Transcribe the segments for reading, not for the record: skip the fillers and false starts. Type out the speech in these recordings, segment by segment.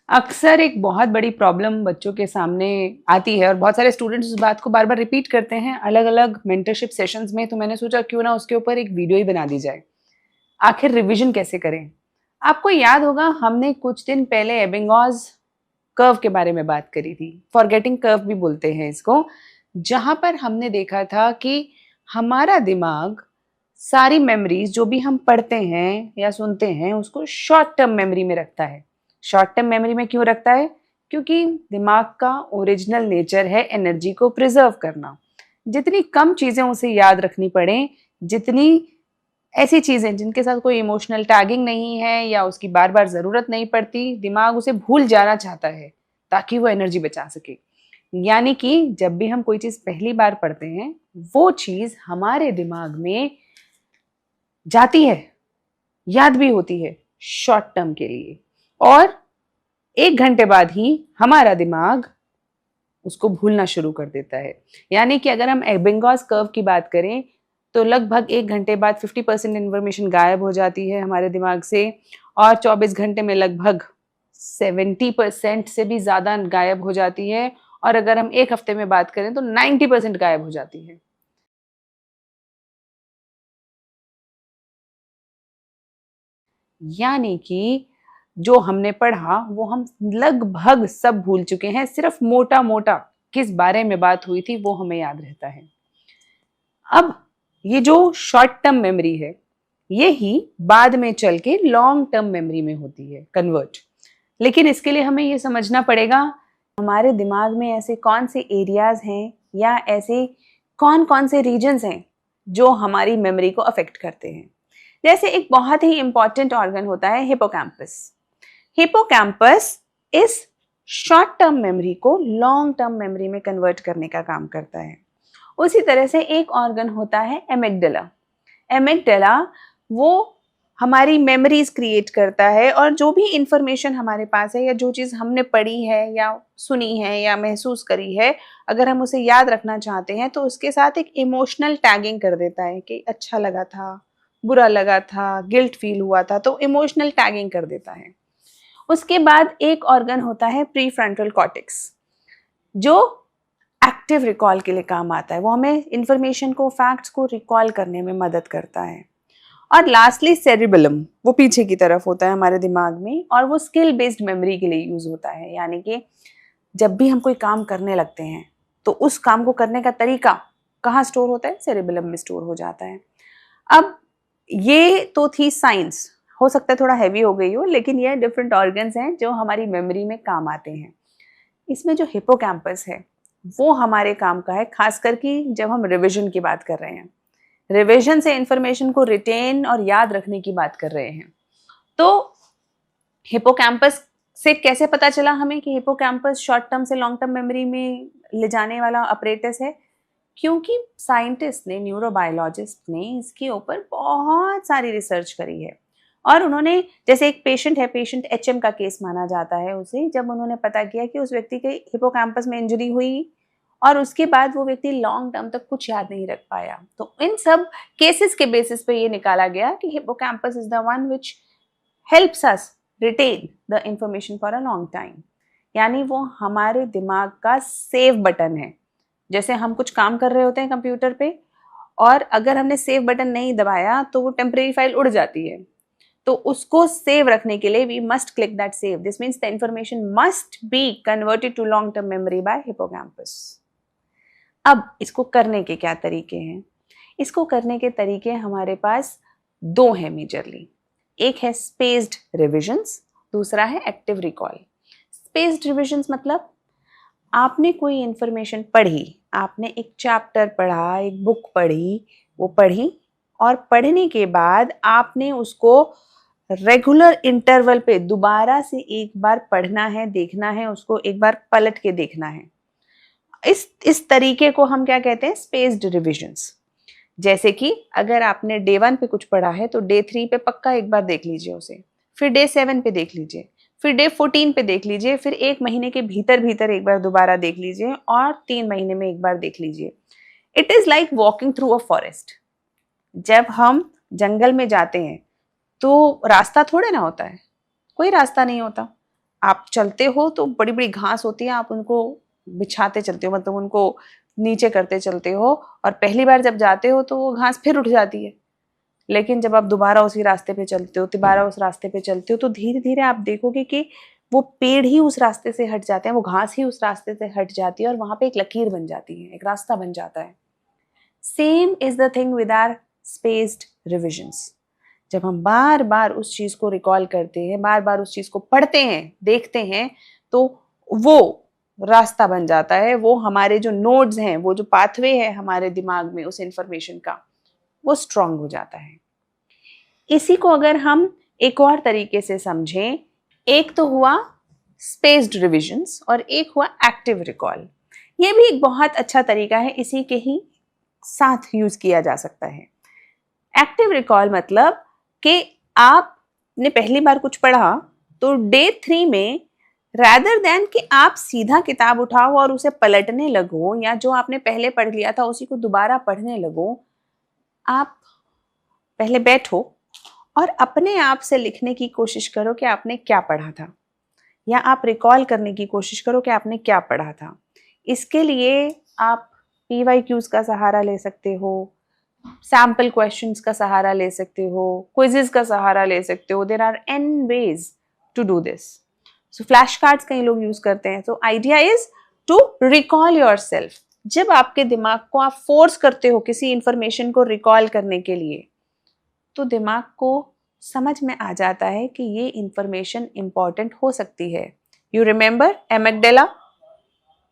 अक्सर एक बहुत बड़ी प्रॉब्लम बच्चों के सामने आती है और बहुत सारे स्टूडेंट्स उस बात को बार बार रिपीट करते हैं अलग अलग मेंटरशिप सेशंस में। तो मैंने सोचा क्यों ना उसके ऊपर एक वीडियो ही बना दी जाए। आखिर रिवीजन कैसे करें। आपको याद होगा हमने कुछ दिन पहले एबिंगॉस कर्व के बारे में बात करी थी, फॉरगेटिंग कर्व भी बोलते हैं इसको, जहां पर हमने देखा था कि हमारा दिमाग सारी मेमोरीज जो भी हम पढ़ते हैं या सुनते हैं उसको शॉर्ट टर्म मेमोरी में रखता है। शॉर्ट टर्म मेमोरी में क्यों रखता है? क्योंकि दिमाग का ओरिजिनल नेचर है एनर्जी को प्रिजर्व करना। जितनी कम चीजें उसे याद रखनी पड़े, जितनी ऐसी चीजें जिनके साथ कोई इमोशनल टैगिंग नहीं है या उसकी बार बार जरूरत नहीं पड़ती, दिमाग उसे भूल जाना चाहता है ताकि वो एनर्जी बचा सके। यानी कि जब भी हम कोई चीज पहली बार पढ़ते हैं वो चीज हमारे दिमाग में जाती है, याद भी होती है शॉर्ट टर्म के लिए, और 1 घंटे बाद ही हमारा दिमाग उसको भूलना शुरू कर देता है। यानी कि अगर हम एबिंगॉस कर्व की बात करें तो लगभग 1 घंटे बाद 50% इन्फॉर्मेशन गायब हो जाती है हमारे दिमाग से, और 24 घंटे में लगभग 70% से भी ज्यादा गायब हो जाती है, और अगर हम 1 हफ्ते में बात करें तो 90% गायब हो जाती है। यानी कि जो हमने पढ़ा वो हम लगभग सब भूल चुके हैं, सिर्फ मोटा मोटा किस बारे में बात हुई थी वो हमें याद रहता है। अब ये जो शॉर्ट टर्म मेमोरी है ये ही बाद में चल के लॉन्ग टर्म मेमोरी में होती है कन्वर्ट। लेकिन इसके लिए हमें ये समझना पड़ेगा हमारे दिमाग में ऐसे कौन से एरियाज हैं या ऐसे कौन कौन से रीजन्स हैं जो हमारी मेमोरी को अफेक्ट करते हैं। जैसे एक बहुत ही इंपॉर्टेंट ऑर्गन होता है हिपोकैम्पस। हिपोकैम्पस इस शॉर्ट टर्म मेमोरी को लॉन्ग टर्म मेमोरी में कन्वर्ट करने का काम करता है। उसी तरह से एक ऑर्गन होता है एमिगडाला। एमिगडाला वो हमारी मेमोरीज क्रिएट करता है, और जो भी इंफॉर्मेशन हमारे पास है या जो चीज़ हमने पढ़ी है या सुनी है या महसूस करी है, अगर हम उसे याद रखना चाहते हैं तो उसके साथ एक इमोशनल टैगिंग कर देता है कि अच्छा लगा था, बुरा लगा था, गिल्ट फील हुआ था, तो इमोशनल टैगिंग कर देता है। उसके बाद एक ऑर्गन होता है प्रीफ्रंटल कॉर्टेक्स जो एक्टिव रिकॉल के लिए काम आता है। वो हमें इंफॉर्मेशन को, फैक्ट्स को रिकॉल करने में मदद करता है। और लास्टली सेरिबेलम, वो पीछे की तरफ होता है हमारे दिमाग में, और वो स्किल बेस्ड मेमोरी के लिए यूज होता है। यानी कि जब भी हम कोई काम करने लगते हैं तो उस काम को करने का तरीका कहाँ स्टोर होता है? सेरिबेलम में स्टोर हो जाता है। अब ये तो थी साइंस, हो सकता है थोड़ा हैवी हो गई हो, लेकिन ये डिफरेंट ऑर्गन्स हैं जो हमारी मेमोरी में काम आते हैं। इसमें जो हिपोकैम्पस है वो हमारे काम का है, खासकर कि जब हम रिविजन की बात कर रहे हैं, रिविजन से इंफॉर्मेशन को रिटेन और याद रखने की बात कर रहे हैं। तो हिपोकैम्पस से कैसे पता चला हमें कि हिपोकैम्पस शॉर्ट टर्म से लॉन्ग टर्म मेमोरी में ले जाने वाला अपरेटस है? क्योंकि साइंटिस्ट ने, न्यूरोबायोलॉजिस्ट ने इसके ऊपर बहुत सारी रिसर्च करी है, और उन्होंने, जैसे एक पेशेंट है, पेशेंट एचएम का केस माना जाता है उसे, जब उन्होंने पता किया कि उस व्यक्ति के हिपोकैम्पस में इंजरी हुई और उसके बाद वो व्यक्ति लॉन्ग टर्म तक कुछ याद नहीं रख पाया, तो इन सब केसेस के बेसिस पे ये निकाला गया कि hippocampus is the one which helps us retain the information for a long time. यानी वो हमारे दिमाग का सेव बटन है। जैसे हम कुछ काम कर रहे होते हैं कंप्यूटर पे, और अगर हमने सेव बटन नहीं दबाया तो वो टेम्परेरी फाइल उड़ जाती है, तो उसको सेव रखने के लिए we must click that save. This means the information must be converted to long term memory by hippocampus. अब इसको करने के क्या तरीके हैं? इसको करने के तरीके हमारे पास दो हैं मेजरली। एक है स्पेस्ड रिविजन्स, दूसरा है एक्टिव रिकॉल। स्पेस्ड रिविजन्स मतलब आपने कोई इंफॉर्मेशन पढ़ी, आपने एक चैप्टर पढ़ा, एक बुक पढ़ी, वो पढ़ी, और पढ़ने के बाद आपने उसको रेगुलर इंटरवल पे दोबारा से एक बार पढ़ना है, देखना है, उसको एक बार पलट के देखना है। इस तरीके को हम क्या कहते हैं? Spaced revisions. जैसे कि अगर आपने डे 1 पे कुछ पढ़ा है तो डे 3 पे पक्का एक बार देख लीजिए उसे, फिर डे 7 पे देख लीजिए, फिर डे 14 पे देख लीजिए, फिर 1 महीने के भीतर भीतर एक बार दोबारा देख लीजिए, और 3 महीने में एक बार देख लीजिए। It is like walking through a forest. जब हम जंगल में जाते हैं तो रास्ता थोड़े ना होता है, कोई रास्ता नहीं होता। आप चलते हो तो बड़ी बड़ी घास होती है, आप उनको बिछाते चलते हो, मतलब उनको नीचे करते चलते हो, और पहली बार जब जाते हो तो वो घास फिर उठ जाती है। लेकिन जब आप दोबारा उसी रास्ते पे चलते हो, दोबारा उस रास्ते पे चलते हो, तो धीरे धीरे आप देखोगे कि वो पेड़ ही उस रास्ते से हट जाते हैं, वो घास ही उस रास्ते से हट जाती है, और वहां पे एक लकीर बन जाती है, एक रास्ता बन जाता है। Same is the thing with our spaced revisions. जब हम बार बार उस चीज को रिकॉल करते हैं, बार बार उस चीज को पढ़ते हैं, देखते हैं, तो वो रास्ता बन जाता है, वो हमारे जो नोड्स हैं, वो जो पाथवे है हमारे दिमाग में उस इंफॉर्मेशन का, वो स्ट्रांग हो जाता है। इसी को अगर हम एक और तरीके से समझें, एक तो हुआ स्पेस्ड रिविजन्स और एक हुआ एक्टिव रिकॉल। ये भी एक बहुत अच्छा तरीका है, इसी के ही साथ यूज किया जा सकता है। एक्टिव रिकॉल मतलब कि आपने पहली बार कुछ पढ़ा, तो डे 3 में रैदर देन कि आप सीधा किताब उठाओ और उसे पलटने लगो, या जो आपने पहले पढ़ लिया था उसी को दोबारा पढ़ने लगो, आप पहले बैठो और अपने आप से लिखने की कोशिश करो कि आपने क्या पढ़ा था, या आप रिकॉल करने की कोशिश करो कि आपने क्या पढ़ा था। इसके लिए आप PYQs का सहारा ले सकते हो, सैम्पल क्वेश्चंस का सहारा ले सकते हो, क्विजेस का सहारा ले सकते हो। There are n ways to do this. So flash cards कई लोग यूज करते हैं। तो idea is to recall yourself. जब आपके दिमाग को आप फोर्स करते हो किसी इंफॉर्मेशन को रिकॉल करने के लिए, तो दिमाग को समझ में आ जाता है कि ये इंफॉर्मेशन इंपॉर्टेंट हो सकती है। You remember amygdala,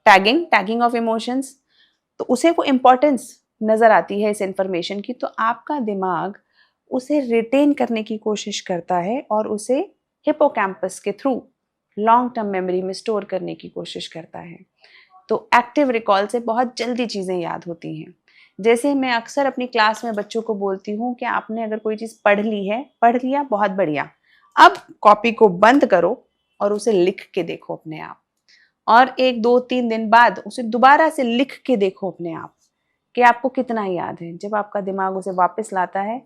tagging of emotions, तो उसे वो इंपॉर्टेंस नजर आती है इस इंफॉर्मेशन की, तो आपका दिमाग उसे रिटेन करने की कोशिश करता है और उसे हिपोकैम्पस के थ्रू लॉन्ग टर्म मेमोरी में स्टोर करने की कोशिश करता है। तो एक्टिव रिकॉल से बहुत जल्दी चीज़ें याद होती हैं। जैसे मैं अक्सर अपनी क्लास में बच्चों को बोलती हूँ कि आपने अगर कोई चीज़ पढ़ ली है, पढ़ लिया, बहुत बढ़िया, अब कॉपी को बंद करो और उसे लिख के देखो अपने आप, और 1-2-3 दिन बाद उसे दोबारा से लिख के देखो अपने आप कि आपको कितना याद है। जब आपका दिमाग उसे वापस लाता है,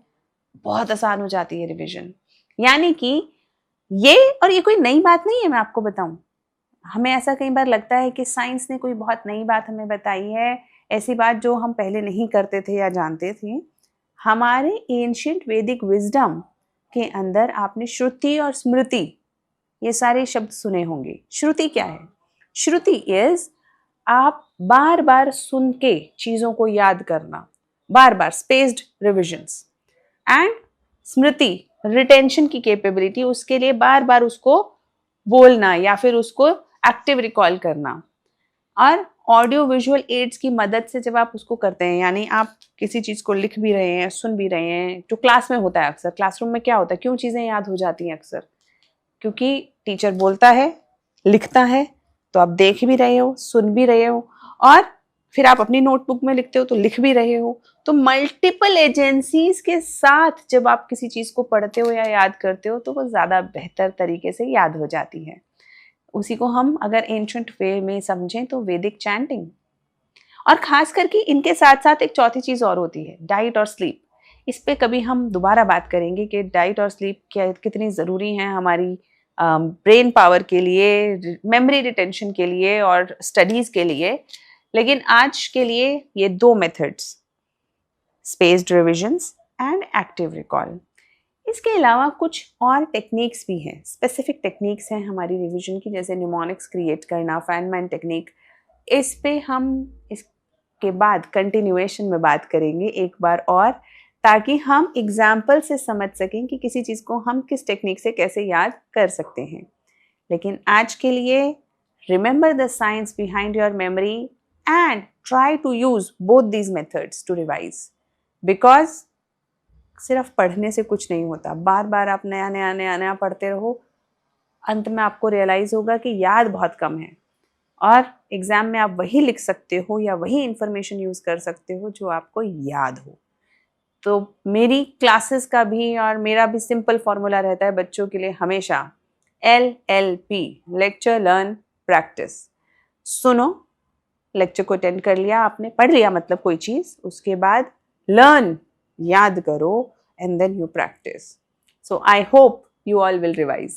बहुत आसान हो जाती है रिवीजन। यानी कि ये कोई नई बात नहीं है, मैं आपको बताऊं। हमें ऐसा कई बार लगता है कि साइंस ने कोई बहुत नई बात हमें बताई है, ऐसी बात जो हम पहले नहीं करते थे या जानते थे। हमारे एंशिएंट वैदिक विजडम के अंदर आपने श्रुति और स्मृति, ये सारे शब्द सुने होंगे। श्रुति क्या है? श्रुति इज आप बार बार सुन के चीजों को याद करना, बार बार स्पेस्ड रिविजन्स। एंड स्मृति, रिटेंशन की कैपेबिलिटी, उसके लिए बार बार उसको बोलना या फिर उसको एक्टिव रिकॉल करना। और ऑडियो विजुअल एड्स की मदद से जब आप उसको करते हैं, यानी आप किसी चीज को लिख भी रहे हैं, सुन भी रहे हैं, जो क्लास में होता है अक्सर, क्लासरूम में क्या होता है, क्यों चीजें याद हो जाती हैं अक्सर? क्योंकि टीचर बोलता है, लिखता है, तो आप देख भी रहे हो, सुन भी रहे हो, और फिर आप अपनी नोटबुक में लिखते हो तो लिख भी रहे हो। तो मल्टीपल एजेंसीज के साथ जब आप किसी चीज को पढ़ते हो या याद करते हो, तो वो ज्यादा बेहतर तरीके से याद हो जाती है। उसी को हम अगर एंशिएंट वे में समझें तो वैदिक चैंटिंग। और खास करके इनके साथ साथ एक चौथी चीज और होती है, डाइट और स्लीप। इस पे कभी हम दोबारा बात करेंगे कि डाइट और स्लीप कितनी ज़रूरी हैं हमारी ब्रेन पावर के लिए, मेमोरी रिटेंशन के लिए और स्टडीज़ के लिए। लेकिन आज के लिए ये 2 methods, spaced revisions and active recall. इसके अलावा कुछ और टेक्निक्स भी हैं, स्पेसिफिक टेक्निक्स हैं हमारी रिविजन की, जैसे निमोनिक्स क्रिएट करना, फैनमैन टेक्निक। इस पे हम इसके बाद कंटिन्यूएशन में बात करेंगे एक बार और, ताकि हम एग्जाम्पल से समझ सकें कि किसी चीज़ को हम किस टेक्निक से कैसे याद कर सकते हैं। लेकिन आज के लिए remember the science behind your memory and try to use both these methods to revise, because सिर्फ पढ़ने से कुछ नहीं होता। बार बार आप नया नया नया नया पढ़ते रहो, अंत में आपको रियलाइज होगा कि याद बहुत कम है, और एग्जाम में आप वही लिख सकते हो या वही इंफॉर्मेशन यूज कर सकते हो जो आपको याद हो। तो मेरी क्लासेस का भी और मेरा भी सिंपल फॉर्मूला रहता है बच्चों के लिए हमेशा, LLP, लेक्चर लर्न प्रैक्टिस। सुनो, लेक्चर को अटेंड कर लिया आपने, पढ़ लिया मतलब कोई चीज़, उसके बाद लर्न, याद करो, and then you practice. So I hope you all will revise.